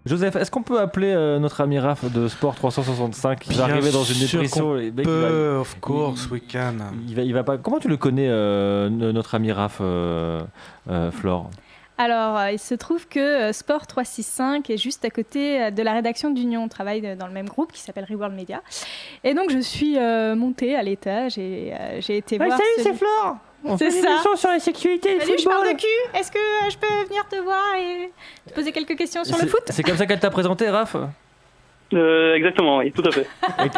Joseph, est-ce qu'on peut appeler notre ami Raph de Sport 365 qui va arriver dans une dépression Of course, we can. Il va pas. Comment tu le connais, notre ami Raph, Flore? Alors, il se trouve que Sport 365 est juste à côté de la rédaction d'Union. On travaille dans le même groupe qui s'appelle Reworld Media. Et donc, je suis montée à l'étage et j'ai été voir... Salut, c'est Flore. On fait une émission sur la sécurité et le Salut, je football. parle de cul. Est-ce que je peux venir te voir et te poser quelques questions sur le foot? C'est comme ça qu'elle t'a présenté, Raph? Exactement, oui, tout à fait.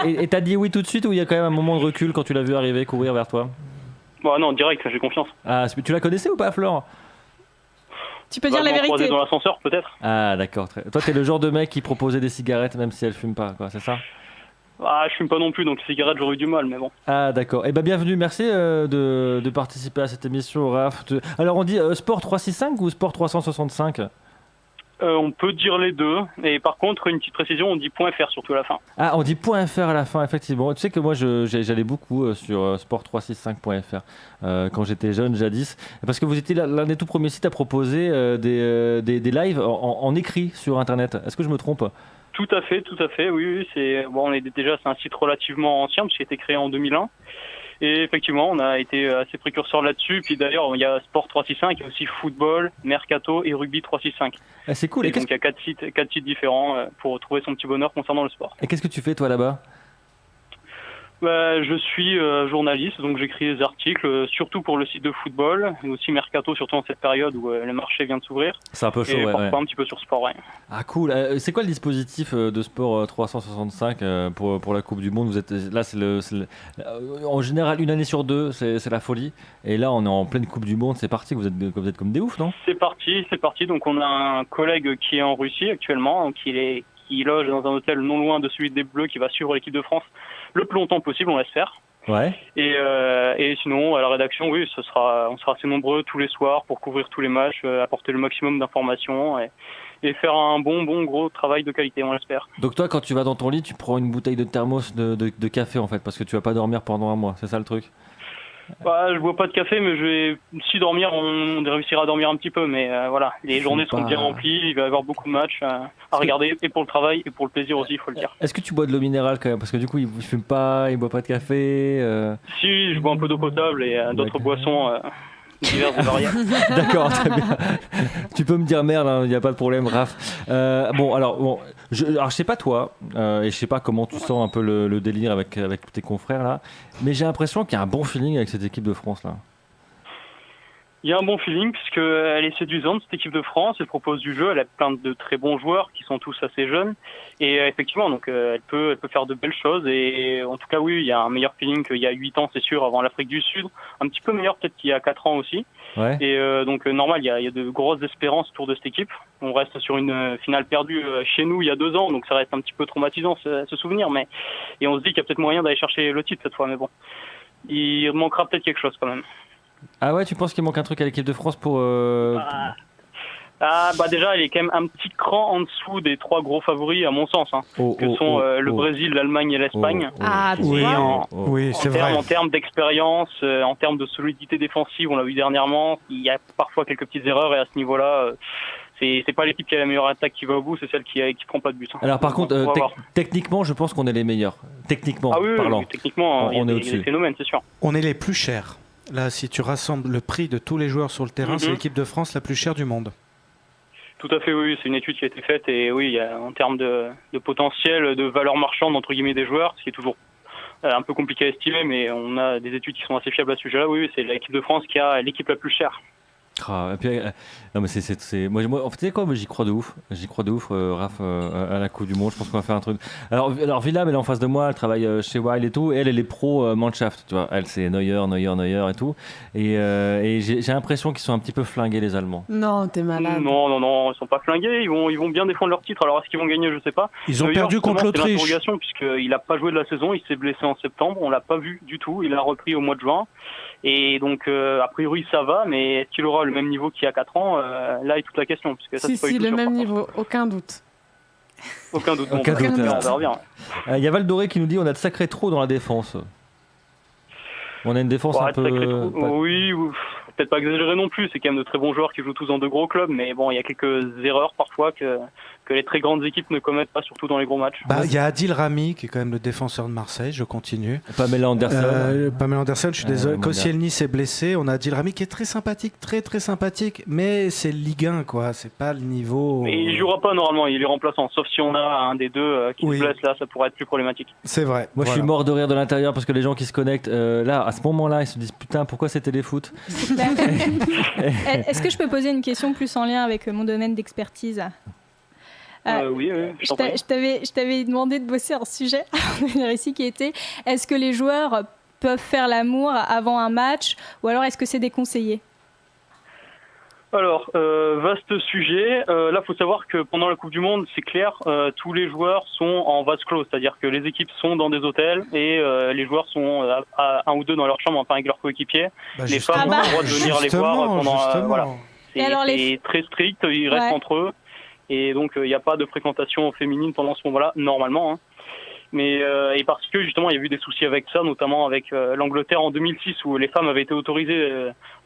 Et t'as dit oui tout de suite ou il y a quand même un moment de recul quand tu l'as vu arriver, courir vers toi? Bon, non, direct, j'ai confiance. Ah, tu la connaissais ou pas, Flore? Tu peux dire la vérité. Croisé dans l'ascenseur, peut-être. Ah, d'accord. Toi, t'es le genre de mec qui proposait des cigarettes même si elle fume pas, quoi, c'est ça? Ah, je fume pas non plus, donc les cigarettes, j'aurais eu du mal, mais bon. Ah, d'accord. Eh ben, bienvenue, merci de participer à cette émission, Raph. Alors, on dit Sport 365 ou Sport 365? On peut dire les deux, et par contre, une petite précision, on dit .fr surtout à la fin. Ah, on dit .fr à la fin, effectivement. Tu sais que moi, j'allais beaucoup sur sport365.fr quand j'étais jeune, jadis. Parce que vous étiez l'un des tout premiers sites à proposer des lives en écrit sur Internet. Est-ce que je me trompe? Tout à fait, oui, c'est un site relativement ancien, parce qu'il a été créé en 2001. Et effectivement, on a été assez précurseurs là-dessus. Puis d'ailleurs, il y a Sport 365, il y a aussi football, mercato et rugby 365. Ah, c'est cool. Et donc il y a 4 sites différents pour trouver son petit bonheur concernant le sport. Et qu'est-ce que tu fais toi là-bas? Je suis journaliste, donc j'écris des articles, surtout pour le site de football, et aussi mercato, surtout en cette période où le marché vient de s'ouvrir. C'est un peu chaud, et ouais. parfois un petit peu sur sport, ouais. Ah cool. C'est quoi le dispositif de Sport 365 pour la Coupe du Monde? Vous êtes là, en général une année sur deux, c'est la folie. Et là, on est en pleine Coupe du Monde, c'est parti. Vous êtes comme des oufs, non? C'est parti. Donc on a un collègue qui est en Russie actuellement, qui loge dans un hôtel non loin de celui des Bleus, qui va suivre l'équipe de France le plus longtemps possible, on l'espère. Ouais. Et sinon, à la rédaction, oui, on sera assez nombreux tous les soirs pour couvrir tous les matchs, apporter le maximum d'informations et faire un bon gros travail de qualité, on l'espère. Donc toi, quand tu vas dans ton lit, tu prends une bouteille de thermos de café en fait, parce que tu vas pas dormir pendant un mois, c'est ça le truc? Je bois pas de café, mais si dormir, on réussira à dormir un petit peu, mais voilà, les journées sont bien remplies, il va y avoir beaucoup de matchs à regarder, et pour le travail, et pour le plaisir aussi, il faut le dire. Est-ce que tu bois de l'eau minérale quand même? Parce que du coup, il fume pas, il boit pas de café Si, je bois un peu d'eau potable et d'autres boissons diverses et variées. D'accord, très bien. Tu peux me dire merde, il n'y a pas de problème, Raph. Je sais pas toi, et je sais pas comment tu sens un peu le délire avec tous tes confrères là, mais j'ai l'impression qu'il y a un bon feeling avec cette équipe de France là. Il y a un bon feeling puisqu'elle est séduisante, cette équipe de France. Elle propose du jeu, elle a plein de très bons joueurs qui sont tous assez jeunes. Et effectivement, donc elle peut faire de belles choses. Et en tout cas, oui, il y a un meilleur feeling qu'il y a 8 ans, c'est sûr, avant l'Afrique du Sud. Un petit peu meilleur peut-être qu'il y a 4 ans aussi. Ouais. Et donc normal, il y a de grosses espérances autour de cette équipe. On reste sur une finale perdue chez nous il y a 2 ans, donc ça reste un petit peu traumatisant ce souvenir. Et on se dit qu'il y a peut-être moyen d'aller chercher le titre cette fois, mais bon, il manquera peut-être quelque chose quand même. Ah ouais, tu penses qu'il manque un truc à l'équipe de France pour... Déjà, elle est quand même un petit cran en dessous des 3 gros favoris, à mon sens, le Brésil, l'Allemagne et l'Espagne. Oui, c'est vrai. En termes d'expérience, en termes de solidité défensive, on l'a vu dernièrement, il y a parfois quelques petites erreurs, et à ce niveau-là... c'est pas l'équipe qui a la meilleure attaque qui va au bout, c'est celle qui prend pas de but. Alors par contre, techniquement, je pense qu'on est les meilleurs. Techniquement parlant. Oui, techniquement, on est y a au-dessus. des phénomènes, c'est sûr. On est les plus chers. Là, si tu rassembles le prix de tous les joueurs sur le terrain, c'est l'équipe de France la plus chère du monde. Tout à fait, oui. C'est une étude qui a été faite et oui, il y a, en termes de potentiel, de valeur marchande entre guillemets des joueurs, ce qui est toujours un peu compliqué à estimer, mais on a des études qui sont assez fiables à ce sujet-là. Oui, c'est l'équipe de France qui a l'équipe la plus chère. Et puis, non mais c'est moi en fait tu sais quoi, moi j'y crois de ouf Raph, à la Coupe du Monde. Je pense qu'on va faire un truc. Alors Villa, elle est en face de moi, elle travaille chez Wild et tout, et elle est pro Mannschaft, tu vois, elle c'est Neuer et tout, et j'ai l'impression qu'ils sont un petit peu flingués les Allemands. Non, t'es malade. Non, ils sont pas flingués, ils vont bien défendre leur titre. Alors est-ce qu'ils vont gagner, je sais pas. Ils ont perdu contre l'Autriche. C'est l'interrogation puisqu'il a pas joué de la saison, il s'est blessé en septembre, on l'a pas vu du tout, il a repris au mois de juin. Et donc, a priori, ça va, mais est-ce qu'il aura le même niveau qu'il y a 4 ans? Là est toute la question. Puisque ça, Si, le même niveau, aucun doute. Aucun doute. On verra bien. Il y a Val Doré qui nous dit on a de sacrés trous dans la défense. On a une défense un peu... Oui, peut-être pas exagérer non plus, c'est quand même de très bons joueurs qui jouent tous dans de gros clubs, mais bon, il y a quelques erreurs parfois que les très grandes équipes ne commettent pas, surtout dans les gros matchs. Il y a Adil Rami, qui est quand même le défenseur de Marseille, je continue. Pamela Anderson. Pamela Anderson, je suis désolé. Koscielny s'est blessé. On a Adil Rami qui est très sympathique, très très sympathique, mais c'est Ligue 1, quoi. C'est pas le niveau. Mais il jouera pas normalement, il est remplaçant, sauf si on a un des deux qui se blesse, là, ça pourrait être plus problématique. C'est vrai. Moi, je suis mort de rire de l'intérieur parce que les gens qui se connectent, là, à ce moment-là, ils se disent putain, pourquoi c'est téléfoot? Est-ce que je peux poser une question plus en lien avec mon domaine d'expertise? Oui, je t'avais demandé de bosser un sujet ici qui était est-ce que les joueurs peuvent faire l'amour avant un match ou alors est-ce que c'est déconseillé? Alors, vaste sujet. Là, il faut savoir que pendant la Coupe du Monde, c'est clair, tous les joueurs sont en vase clos, c'est-à-dire que les équipes sont dans des hôtels et les joueurs sont à un ou deux dans leur chambre, enfin avec leurs coéquipiers. Les femmes ont le droit de venir les voir pendant. Voilà. C'est très strict, ils restent entre eux. Et donc, il n'y a pas de fréquentation féminine pendant ce moment-là, normalement. Hein. Mais et parce que justement, il y a eu des soucis avec ça, notamment avec l'Angleterre en 2006, où les femmes avaient été autorisées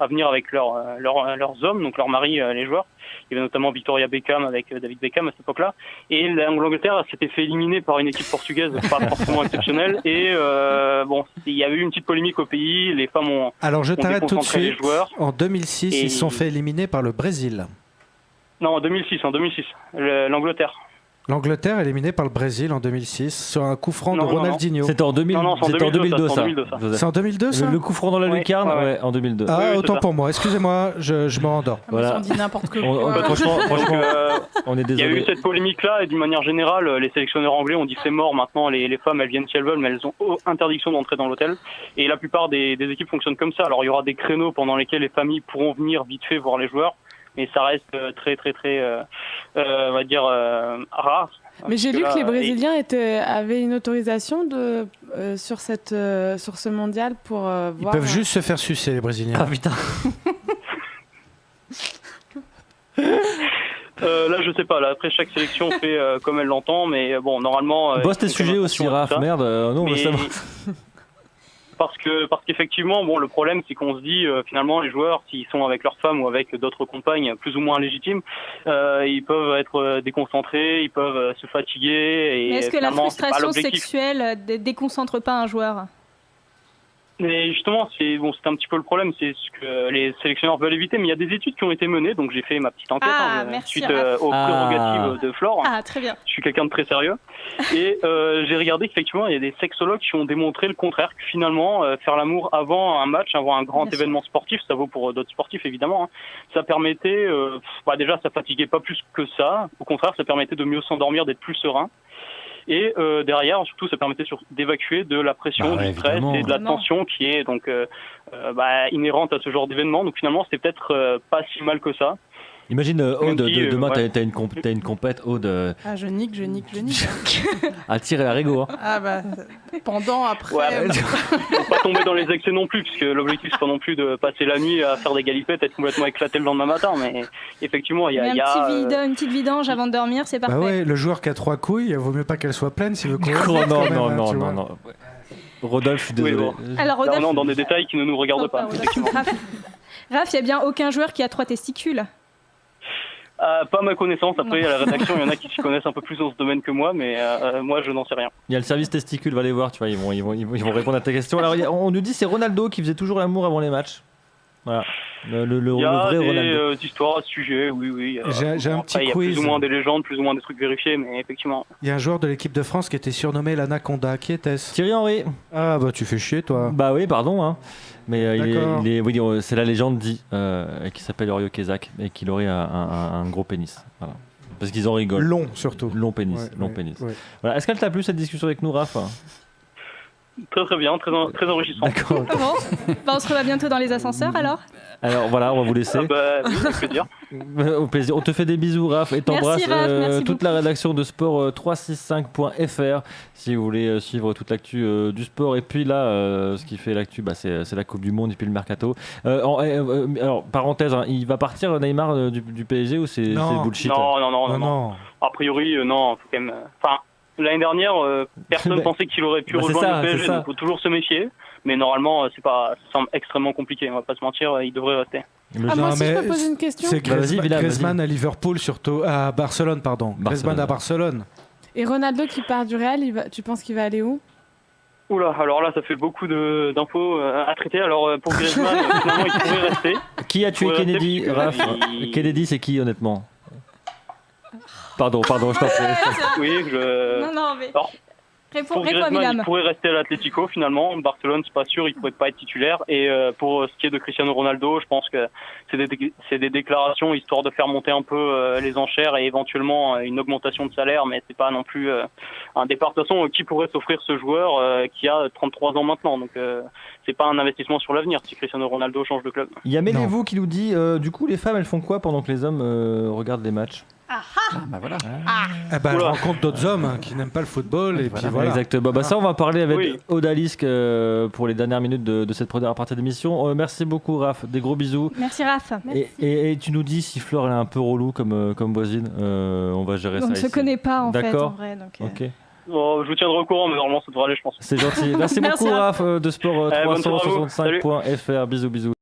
à venir avec leurs hommes, donc leurs maris, les joueurs. Il y avait notamment Victoria Beckham avec David Beckham à cette époque-là. Et l'Angleterre s'était fait éliminer par une équipe portugaise, pas forcément exceptionnelle. Et bon, il y avait eu une petite polémique au pays. Les femmes ont. Alors je t'arrête tout de suite. En 2006, ils se sont fait éliminer par le Brésil. Non, en 2006, l'Angleterre. L'Angleterre éliminée par le Brésil en 2006 sur un coup franc de Ronaldinho. C'était en 2002 ça. C'est en 2002 ça. Le coup franc dans la lucarne, ouais, en 2002. Ah, autant pour moi. Excusez-moi, je me rendors. Voilà. On dit n'importe quoi. Franchement, on est désolé. Il y a eu cette polémique-là et d'une manière générale, les sélectionneurs anglais ont dit c'est mort. Maintenant, les femmes, elles viennent si elles veulent, mais elles ont interdiction d'entrer dans l'hôtel. Et la plupart des équipes fonctionnent comme ça. Alors, il y aura des créneaux pendant lesquels les familles pourront venir vite fait voir les joueurs. Mais ça reste très, on va dire, rare. Mais j'ai lu que les Brésiliens avaient une autorisation sur ce mondial pour voir... Ils peuvent juste se faire sucer, les Brésiliens. Ah putain. Là, je sais pas. Là, après, chaque sélection fait comme elle l'entend. Mais bon, normalement... Bosse tes sujets aussi, Raph. Merde, non, mais ça va. Parce qu'effectivement, bon, le problème, c'est qu'on se dit, finalement, les joueurs, s'ils sont avec leur femme ou avec d'autres compagnes plus ou moins légitimes, ils peuvent être déconcentrés, ils peuvent se fatiguer. Mais est-ce que la frustration sexuelle déconcentre pas un joueur ? Mais justement, c'est un petit peu le problème, c'est ce que les sélectionneurs veulent éviter. Mais il y a des études qui ont été menées, donc j'ai fait ma petite enquête suite aux prérogatives de Flore. Ah, très bien. Je suis quelqu'un de très sérieux. Et j'ai regardé qu'effectivement, il y a des sexologues qui ont démontré le contraire, que finalement, faire l'amour avant un match, avant un grand événement sportif, ça vaut pour d'autres sportifs évidemment, hein, ça permettait, déjà, ça fatiguait pas plus que ça. Au contraire, ça permettait de mieux s'endormir, d'être plus serein. Et derrière, surtout, ça permettait d'évacuer de la pression, du stress et de la tension qui est donc inhérente à ce genre d'événement. Donc finalement, c'était peut-être pas si mal que ça. Imagine, Aude, demain, t'as une compète, Aude. Ah, je nique. À tirer à Régo. Hein. Ah bah, pendant, après... Ouais, faut pas tomber dans les excès non plus, puisque l'objectif, c'est pas non plus de passer la nuit à faire des galipettes, être complètement éclaté le lendemain matin, mais effectivement, il y a... une petite vidange avant de dormir, c'est parfait. Bah ouais, le joueur qui a 3 couilles, il vaut mieux pas qu'elle soit pleine s'il veut courir. Non. Rodolphe, je suis désolé. Oui, bon. Alors, Rodolphe... Là, on est dans des détails qui ne nous regardent pas, effectivement. Raph, il n'y a bien aucun joueur qui a 3 testicules. Pas ma connaissance. Après, à la rédaction, il y en a qui s'y connaissent un peu plus dans ce domaine que moi, mais moi, je n'en sais rien. Il y a le service testicule, va les voir, tu vois, ils vont répondre à ta question. Alors, on nous dit c'est Ronaldo qui faisait toujours l'amour avant les matchs. Voilà. Le vrai Ronaldo. Il y a des histoires à ce sujet, oui. J'ai un petit quiz. Il y a plus ou moins des légendes, plus ou moins des trucs vérifiés, mais effectivement. Il y a un joueur de l'équipe de France qui était surnommé l'Anaconda. Qui était-ce ? Thierry Henry. Ah bah tu fais chier, toi. Bah oui, pardon. Hein. Mais c'est la légende dit qui s'appelle Orio Kezak et qu'il aurait un gros pénis. Voilà. Parce qu'ils en rigolent. Long surtout. Long pénis. Ouais. Voilà. Est-ce qu'elle t'a plu cette discussion avec nous, Raph ? Très bien, très enrichissant. D'accord. On se revoit bientôt dans les ascenseurs alors ? Alors voilà, on va vous laisser. Oui, avec plaisir. Au plaisir. On te fait des bisous, Raph, et t'embrasse toute la rédaction de sport365.fr si vous voulez suivre toute l'actu du sport. Et puis là, ce qui fait l'actu, c'est la Coupe du Monde et puis le mercato. Alors, parenthèse, hein, il va partir Neymar du PSG ou c'est bullshit? Non. A priori, non. Faut quand même. Enfin, l'année dernière, personne pensait qu'il aurait pu rejoindre le PSG, donc il faut toujours se méfier. Mais normalement, ça semble extrêmement compliqué. On va pas se mentir, il devrait rester. Moi aussi, je peux poser une question. C'est Griezmann à Liverpool, surtout à Barcelone, pardon. Griezmann à Barcelone. Et Ronaldo qui part du Real, tu penses qu'il va aller où? Oula, alors là, ça fait beaucoup d'infos à traiter. Alors, pour Griezmann, finalement, il pourrait rester. Qui a tué Kennedy, Raph? Kennedy, c'est qui, honnêtement? Pardon, je t'en prie. Oui, Non, mais... Alors, pour Griezmann, il pourrait rester à l'Atlético, finalement. Barcelone, c'est pas sûr, il pourrait pas être titulaire. Et pour ce qui est de Cristiano Ronaldo, je pense que c'est des déclarations histoire de faire monter un peu les enchères et éventuellement une augmentation de salaire, mais c'est pas non plus un départ. De toute façon, qui pourrait s'offrir ce joueur qui a 33 ans maintenant? Donc c'est pas un investissement sur l'avenir si Cristiano Ronaldo change de club. Il y a Mélévo qui nous dit du coup, les femmes, elles font quoi pendant que les hommes regardent les matchs? Voilà. Elles rencontrent d'autres hommes qui n'aiment pas le football et puis voilà. Exactement. Ça, on va parler avec Odalisque pour les dernières minutes de cette première partie d'émission. Merci beaucoup, Raph. Des gros bisous. Merci, Raph. Et tu nous dis si Flore elle est un peu relou comme voisine, on va gérer ça. On ne se connaît pas en fait, en vrai. Donc, ok. Bon, je vous tiendrai au courant, mais normalement ça devrait aller, je pense. C'est gentil. Merci beaucoup, Raph de Sport 365.fr. Bisous.